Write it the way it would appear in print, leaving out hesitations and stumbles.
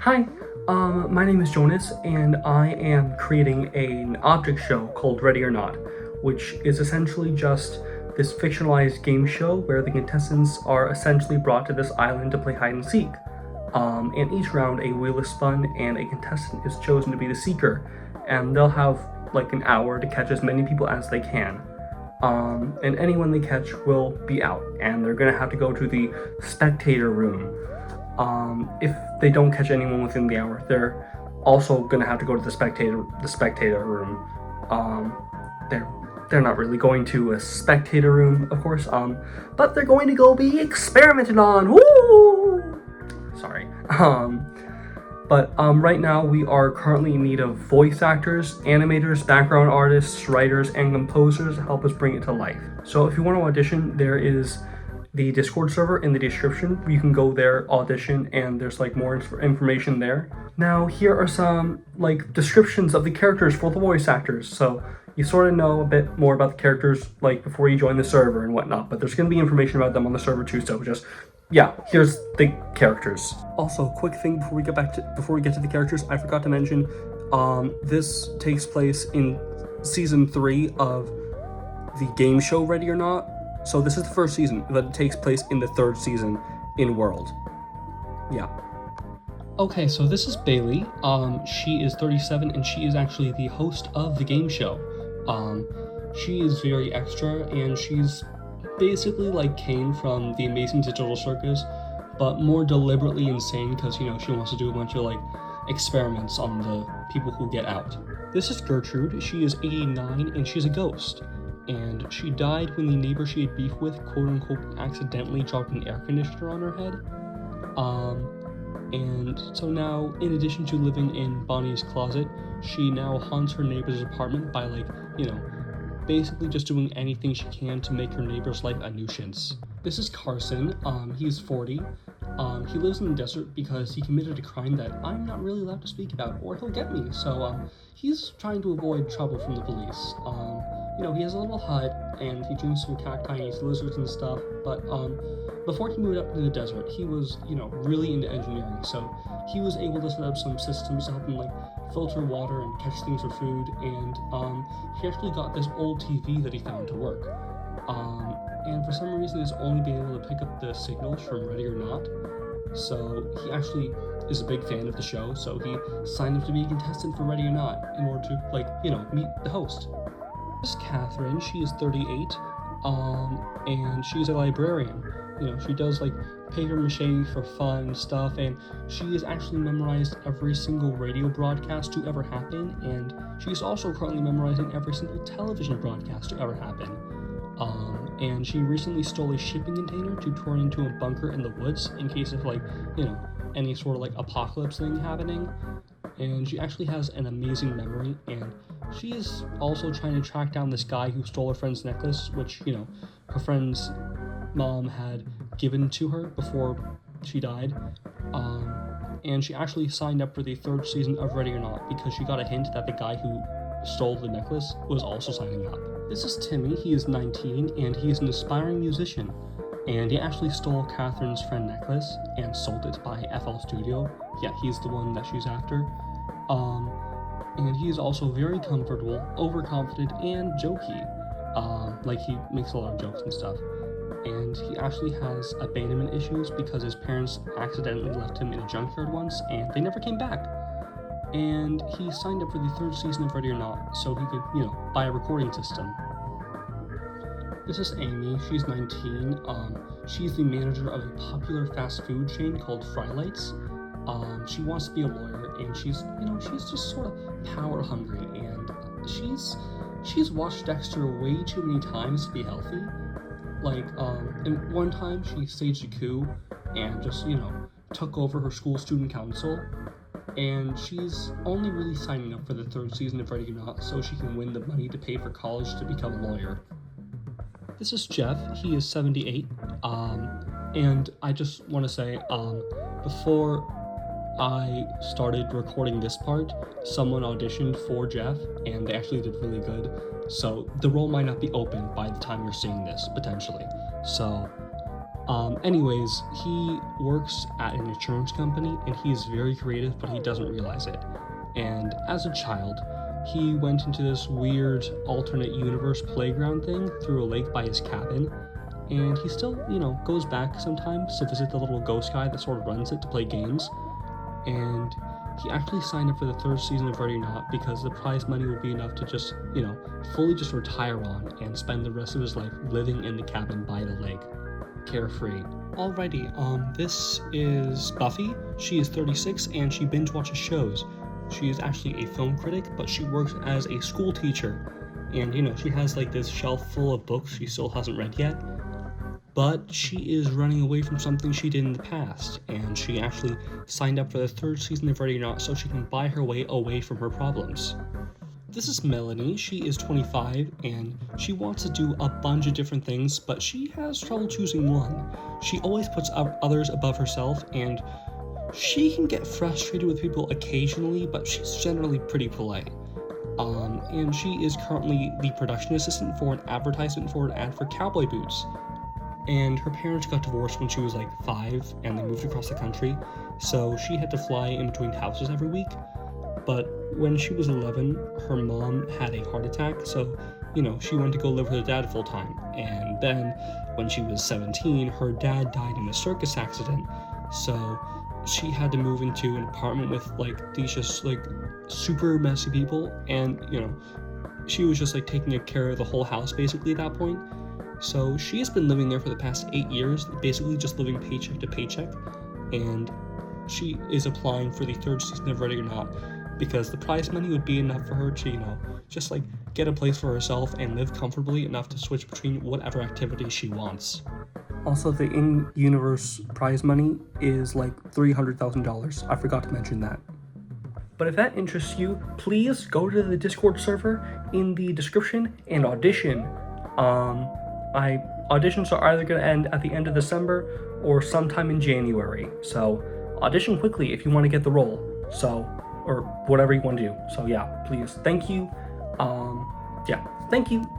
Hi, my name is Jonas, and I am creating an object show called Ready or Not, which is essentially just this fictionalized game show where the contestants are essentially brought to this island to play hide and seek. In each round, a wheel is spun, and a contestant is chosen to be the seeker, and they'll have like an hour to catch as many people as they can. And anyone they catch will be out, and they're gonna have to go to the spectator room. If they don't catch anyone within the hour, they're also gonna have to go to the spectator room. They're not really going to a spectator room, of course, but they're going to go be experimented on. Woo! Sorry. But right now we are currently in need of voice actors, animators, background artists, writers, and composers to help us bring it to life. So if you want to audition, there is the Discord server in the description. You can go there, audition, and there's like more information there. Now here are some like descriptions of the characters for the voice actors. So you sort of know a bit more about the characters like before you join the server and whatnot, but there's going to be information about them on the server too, so just yeah, here's the characters. Also, quick thing before we get to the characters, I forgot to mention, this takes place in season 3 of the game show Ready or Not. So this is the first season, but it takes place in the 3rd season in World. Yeah. Okay, so this is Bailey. She is 37 and she is actually the host of the game show. She is very extra and she's basically like Kane from the Amazing Digital Circus, but more deliberately insane because, you know, she wants to do a bunch of like experiments on the people who get out. This is Gertrude. She is 89 and she's a ghost. And she died when the neighbor she had beef with, quote-unquote, accidentally dropped an air conditioner on her head. And so now, in addition to living in Bonnie's closet, she now haunts her neighbor's apartment by, like, you know, basically just doing anything she can to make her neighbor's life a nuisance. This is Carson. He's 40. He lives in the desert because he committed a crime that I'm not really allowed to speak about, or he'll get me. So, he's trying to avoid trouble from the police. You know, he has a little hut, and he drinks some cacti and eats lizards and stuff, but, before he moved up to the desert, he was, you know, really into engineering, so he was able to set up some systems to help him, like, filter water and catch things for food, and, he actually got this old TV that he found to work. And for some reason, he's only been able to pick up the signals from Ready or Not, so he actually is a big fan of the show, so he signed up to be a contestant for Ready or Not in order to, like, you know, meet the host. This is Catherine. She is 38, and she's a librarian. You know, she does like paper mache for fun stuff, and she has actually memorized every single radio broadcast to ever happen, and she's also currently memorizing every single television broadcast to ever happen. And she recently stole a shipping container to turn into a bunker in the woods in case of like, you know, any sort of like apocalypse thing happening. And she actually has an amazing memory, and she is also trying to track down this guy who stole her friend's necklace, which, you know, her friend's mom had given to her before she died. And she actually signed up for the 3rd season of Ready or Not because she got a hint that the guy who stole the necklace was also signing up. This is Timmy. He is 19 and he is an aspiring musician. And he actually stole Catherine's friend necklace and sold it by FL Studio. Yeah, he's the one that she's after. And he is also very comfortable, overconfident, and jokey. Like he makes a lot of jokes and stuff. And he actually has abandonment issues because his parents accidentally left him in a junkyard once and they never came back. And he signed up for the 3rd season of Ready or Not so he could, you know, buy a recording system. This is Amy. She's 19. She's the manager of a popular fast food chain called Frylights. She wants to be a lawyer, and she's, you know, she's just sort of power hungry, and she's watched Dexter way too many times to be healthy. Like, and one time she staged a coup and just, you know, took over her school student council, and she's only really signing up for the 3rd season of Ready or Not so she can win the money to pay for college to become a lawyer. This is Jeff. He is 78, and I just want to say, before I started recording this part, someone auditioned for Jeff, and they actually did really good, so the role might not be open by the time you're seeing this, potentially. So, Anyways, he works at an insurance company and he's very creative, but he doesn't realize it. And as a child, he went into this weird alternate universe playground thing through a lake by his cabin. And he still, goes back sometimes to visit the little ghost guy that sort of runs it to play games. And he actually signed up for the third season of Ready or Not because the prize money would be enough to just, fully just retire on and spend the rest of his life living in the cabin by the lake. Carefree. Alrighty, this is Buffy. She is 36 and she binge watches shows. She is actually a film critic, but she works as a school teacher. And, she has like this shelf full of books she still hasn't read yet. But she is running away from something she did in the past, and she actually signed up for the third season of Ready or Not so she can buy her way away from her problems. This is Melanie. She is 25 and she wants to do a bunch of different things, but she has trouble choosing one. She always puts others above herself, and she can get frustrated with people occasionally, but she's generally pretty polite. And she is currently the production assistant for an advertisement for an ad for cowboy boots. And her parents got divorced when she was like 5 and they moved across the country, so she had to fly in between houses every week. But when she was 11, her mom had a heart attack, so, she went to go live with her dad full time. And then when she was 17, her dad died in a circus accident, so she had to move into an apartment with like these just like super messy people, and, she was just like taking care of the whole house basically at that point. So she has been living there for the past 8 years, basically just living paycheck to paycheck, and she is applying for the third season of Ready or Not because the prize money would be enough for her to, just like get a place for herself and live comfortably enough to switch between whatever activity she wants. Also, the in-universe prize money is like $300,000. I forgot to mention that. But if that interests you, please go to the Discord server in the description and audition. Auditions are either going to end at the end of December or sometime in January. So audition quickly if you want to get the role. Or whatever you want to do. So yeah, please. Thank you. Thank you.